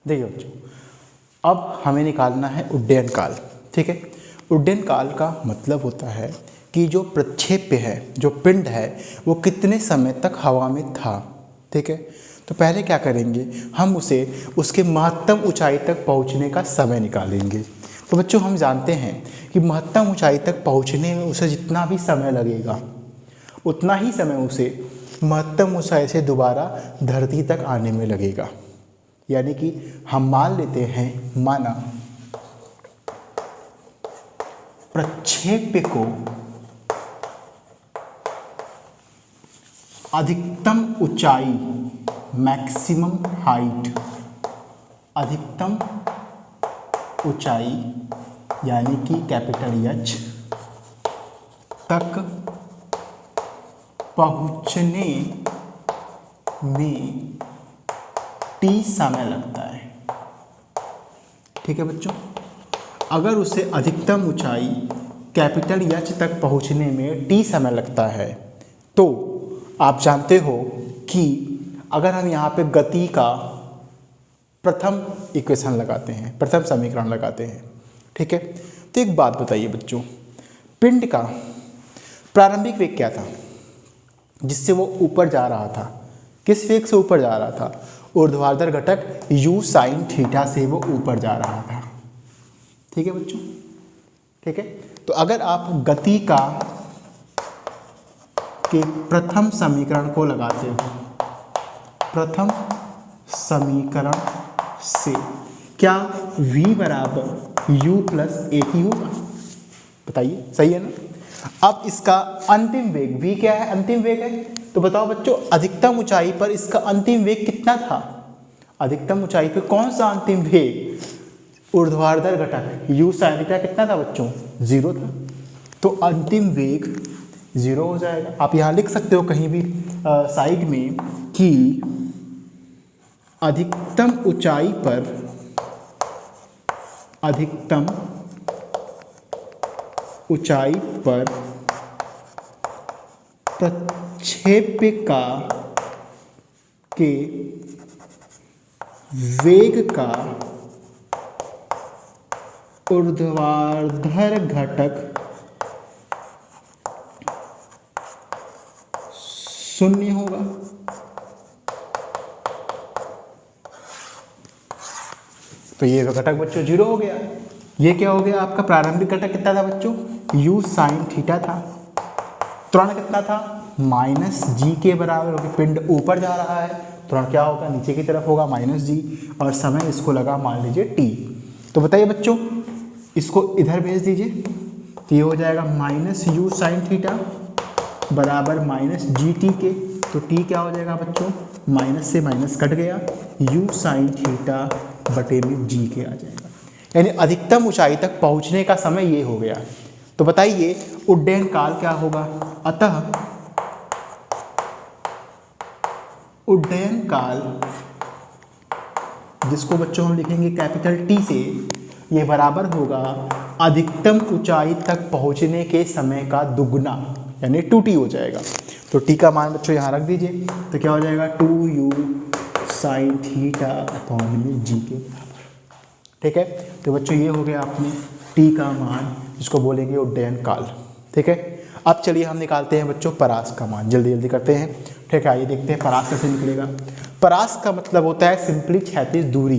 देखिए बच्चों, अब हमें निकालना है उड्डयन काल। ठीक है, उड्डयन काल का मतलब होता है कि जो प्रक्षेप्य है, जो पिंड है, वो कितने समय तक हवा में था। ठीक है, तो पहले क्या करेंगे, हम उसे उसके महत्तम ऊंचाई तक पहुंचने का समय निकालेंगे। तो बच्चों हम जानते हैं कि महत्तम ऊंचाई तक पहुंचने में उसे जितना भी समय लगेगा उतना ही समय उसे महत्तम ऊंचाई से दोबारा धरती तक आने में लगेगा। यानी कि हम मान लेते हैं, माना प्रक्षेप्य को अधिकतम ऊंचाई, मैक्सिमम हाइट, अधिकतम ऊंचाई यानी कि कैपिटल एच तक पहुंचने में टी समय लगता है। ठीक है बच्चों, अगर उसे अधिकतम ऊंचाई कैपिटल एच तक पहुंचने में टी समय लगता है तो आप जानते हो कि अगर हम यहाँ पे गति का प्रथम इक्वेशन लगाते हैं, प्रथम समीकरण लगाते हैं, ठीक है, तो एक बात बताइए बच्चों, पिंड का प्रारंभिक वेग क्या था जिससे वो ऊपर जा रहा था? किस वेग से ऊपर जा रहा था? ऊर्ध्वाधर घटक u sin थीटा से वो ऊपर जा रहा था। ठीक है बच्चों, ठीक है, तो अगर आप गति का के प्रथम समीकरण को लगाते हो, प्रथम समीकरण से क्या v बराबर u प्लस at होगा? बताइए, सही है ना? अब इसका अंतिम वेग v क्या है? अंतिम वेग है, तो बताओ बच्चों अधिकतम ऊंचाई पर इसका अंतिम वेग कितना था? अधिकतम ऊंचाई पे कौन सा अंतिम वेग? ऊर्ध्वाधर घटक u sin थीटा कितना था बच्चों? 0 था, तो अंतिम वेग 0 हो जाएगा। आप यहाँ लिख सकते हो कहीं भी साइड में कि अधिकतम ऊंचाई पर, अधिकतम ऊंचाई पर प्रक्षेप्य का के वेग का ऊर्ध्वाधर घटक 0 होगा। तो ये घटक बच्चों 0 हो गया। ये क्या हो गया? आपका प्रारंभिक घटक कितना था बच्चों? u sin थीटा था। त्वरण कितना था? माइनस जी के बराबर, क्योंकि पिंड ऊपर जा रहा है, त्वरण क्या होगा? नीचे की तरफ होगा, माइनस जी, और समय इसको लगा मान लीजिए टी। तो बताइए बच्चों, इसको इधर भेज दीजिए, तो ये हो जाएगा माइनस यू साइन थीटा बराबर माइनस जी टी के। तो टी क्या हो जाएगा बच्चों? माइनस से माइनस कट गया, यू साइन थीटा बटे में जी के आ जाएगा। यानी अधिकतम ऊंचाई तक पहुंचने का समय ये हो गया। तो बताइए उड्डयन काल क्या होगा? अतः उड्डयन काल, जिसको बच्चों हम लिखेंगे कैपिटल टी से, ये बराबर होगा अधिकतम ऊंचाई तक पहुंचने के समय का दुगना, यानी 2t हो जाएगा। तो t का मान बच्चों यहाँ रख दीजिए, तो क्या हो जाएगा? 2u साइन थीटा अपॉन में जी के बराबर। ठीक है, तो बच्चों ये हो गया अपने t का मान, जिसको बोलेंगे उड्डयन काल। ठीक है, अब चलिए हम निकालते हैं बच्चों परास का मान, जल्दी जल्दी करते हैं। ठीक है, आइए देखते हैं परास कैसे निकलेगा। परास का मतलब होता है सिंपली क्षैतिज दूरी।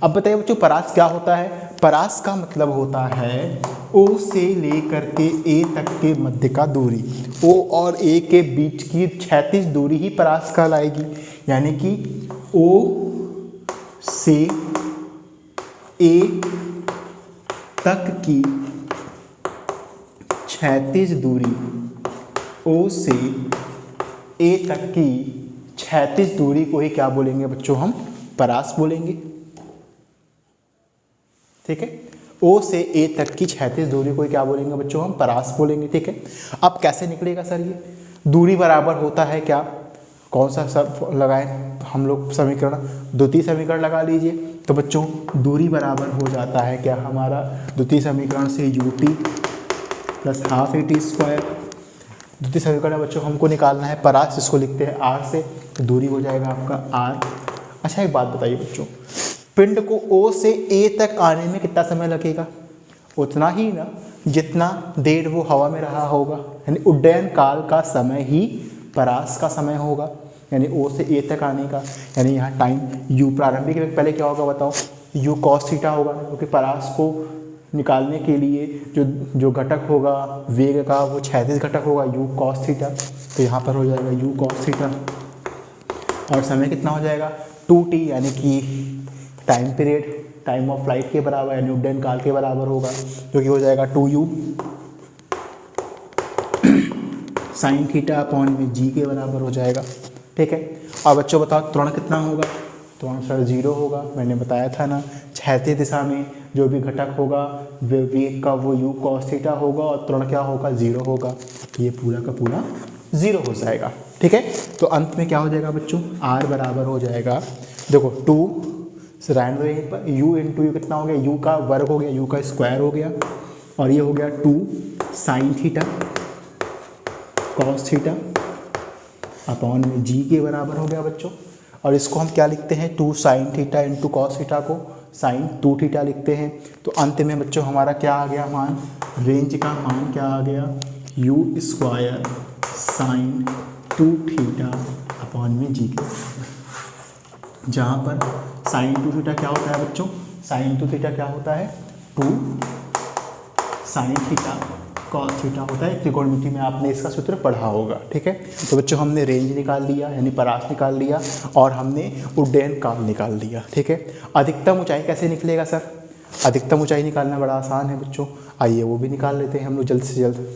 अब बताइए बच्चों परास क्या होता है? परास का मतलब होता है O से लेकर के A तक के मध्य का दूरी। O और A के बीच की क्षैतिज दूरी ही परास कहलाएगी। यानी कि O से A तक की क्षैतिज दूरी, O से A तक की क्षैतिज दूरी को ही क्या बोलेंगे बच्चों? हम परास बोलेंगे। ठीक है, O से A तक की क्षैतिज दूरी को क्या बोलेंगे बच्चों? हम परास बोलेंगे। ठीक है, अब कैसे निकलेगा सर ये? दूरी बराबर होता है क्या? कौन सा सब लगाएं हम लोग समीकरण? द्वितीय समीकरण लगा लीजिए। तो बच्चों दूरी बराबर हो जाता है क्या हमारा? द्वितीय समीकरण से ut plus half at square. द्वितीय समीकरण बच्चों हमको निकालना है परास, जिसको लिखते हैं r से, तो दूरी हो जाएगा आपका r। अच्छा एक बात बताइए बच्चों, पिंड को O से A तक आने में कितना समय लगेगा? उतना ही ना जितना देर वो हवा में रहा होगा, यानी उड्डयन काल का समय ही परास का समय होगा, यानी O से A तक आने का। यानी यहाँ टाइम U प्रारंभिक वेग पहले क्या होगा बताओ? U cos थीटा होगा, क्योंकि परास को निकालने के लिए जो घटक होगा वेग का वो क्षैतिज घटक होगा U cos थीटा, तो यहाँ पर हो जाएगा U cos थीटा। और समय कितना हो जाएगा? 2t, यानी कि time period time of flight के बराबर, यानी उड्डयन काल के बराबर होगा, जो कि हो जाएगा 2u साइन थीटा अपॉन में g के बराबर हो जाएगा। ठीक है। और बच्चों बताओ त्वरण कितना होगा? त्वरण सर 0 होगा, मैंने बताया था ना, क्षैतिज दिशा में जो भी घटक होगा वेग का वो u cos थीटा होगा और त्वरण क्या होगा? 0 होगा। ये पूरा का पूरा 0 हो जाएगा। ठीक है। तो अंत में क्या हो जाएगा बच्चों? r बराबर हो जाएगा, देखो 2 रहने दो यहीं पर, u इंटू यू कितना हो गया? u का वर्ग हो गया, u का स्क्वायर हो गया, और ये हो गया 2 sine theta cos theta upon में g के बराबर हो गया बच्चों। और इसको हम क्या लिखते हैं? 2 sine theta into cos theta को साइन 2 थीटा लिखते हैं। तो अंत में बच्चों हमारा क्या आ गया मान? रेंज का मान क्या आ गया? u square sine 2 theta upon में g के, जहाँ पर साइन 2 थीटा क्या होता है बच्चों? साइन 2 थीटा क्या होता है? 2 साइन थीटा कॉस थीटा होता है। त्रिकोणमिति में आपने इसका सूत्र पढ़ा होगा। ठीक है। तो बच्चों हमने रेंज निकाल लिया, यानी परास निकाल लिया, और हमने उड्डयन काल निकाल लिया। ठीक है। अधिकतम ऊंचाई कैसे निकलेगा सर? अधिकतम ऊंचाई निकालना बड़ा आसान है बच्चों, आइए वो भी निकाल लेते हैं हम लोग जल्द से जल्द।